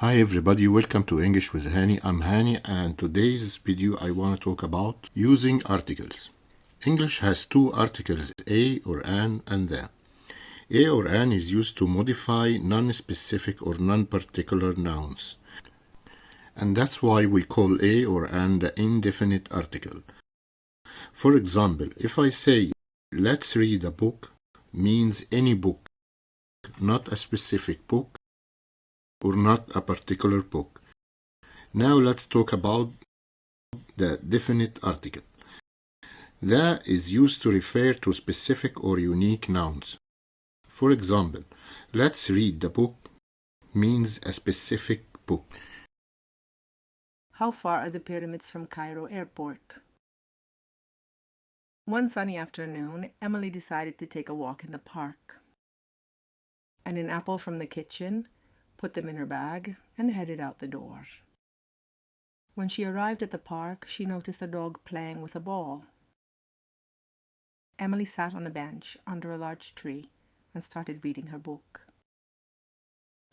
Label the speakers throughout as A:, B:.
A: Hi everybody, welcome to English with Hani. I'm Hani and today's video I want to talk about using articles. English has two articles, a or an and the. A or an is used to modify non-specific or non-particular nouns. And that's why we call a or an the indefinite article. For example, if I say, let's read a book, means any book, not a specific book, or not a particular book. Now let's talk about the definite article. The is used to refer to specific or unique nouns. For example, let's read the book means a specific book.
B: How far are the pyramids from Cairo airport? One sunny afternoon, Emily decided to take a walk in the park. And an apple from the kitchen, put them in her bag, and headed out the door. When she arrived at the park, she noticed a dog playing with a ball. Emily sat on a bench under a large tree and started reading her book.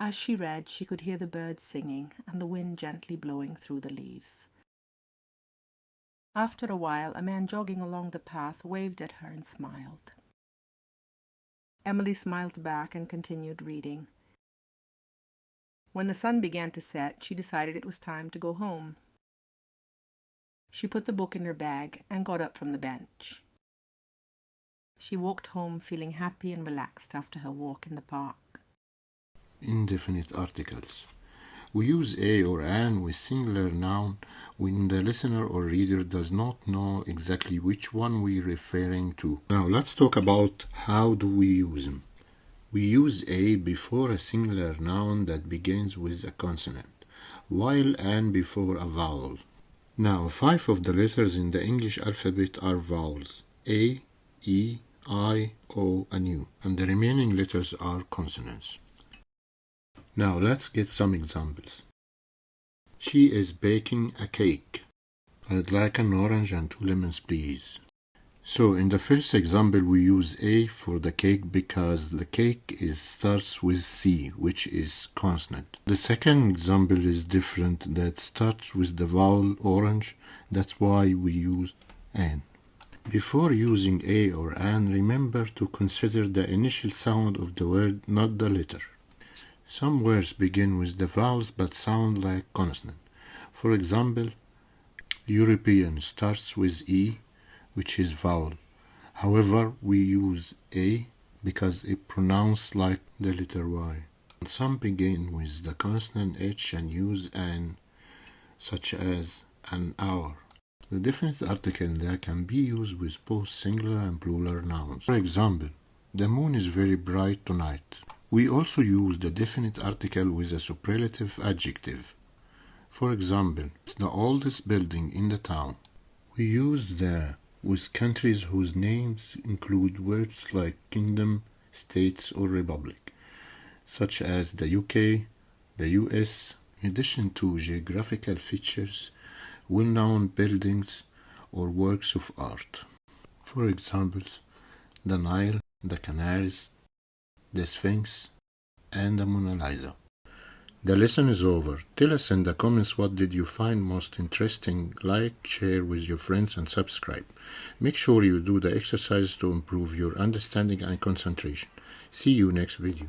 B: As she read, she could hear the birds singing and the wind gently blowing through the leaves. After a while, a man jogging along the path waved at her and smiled. Emily smiled back and continued reading. When the sun began to set, she decided it was time to go home. She put the book in her bag and got up from the bench. She walked home feeling happy and relaxed after her walk in the park.
A: Indefinite articles. We use a or an with singular noun when the listener or reader does not know exactly which one we're referring to. Now let's talk about how do we use them. We use a before a singular noun that begins with a consonant, while an before a vowel. Now 5 of the letters in the English alphabet are vowels: A, E, I, O, and U, and the remaining letters are consonants. Now let's get some examples. She is baking a cake. I'd like an orange and 2 lemons, please. So in the first example we use A for the cake because the cake starts with C, which is consonant. The second example is different, that starts with the vowel orange. That's why we use an. Before using a or an, remember to consider the initial sound of the word, not the letter. Some words begin with the vowels but sound like consonant. For example, European starts with E, which is vowel. However, we use a because it pronounced like the letter Y. Some begin with the consonant H and use an, such as an hour. The definite article that can be used with both singular and plural nouns. For example, the moon is very bright tonight. We also use the definite article with a superlative adjective. For example, it's the oldest building in the town. We use the with countries whose names include words like kingdom, states, or republic, such as the UK, the US, in addition to geographical features, well-known buildings, or works of art. For examples, the Nile, the Canaries, the Sphinx, and the Mona Lisa. The lesson is over. Tell us in the comments what did you find most interesting. Like, share with your friends and subscribe. Make sure you do the exercises to improve your understanding and concentration. See you next video.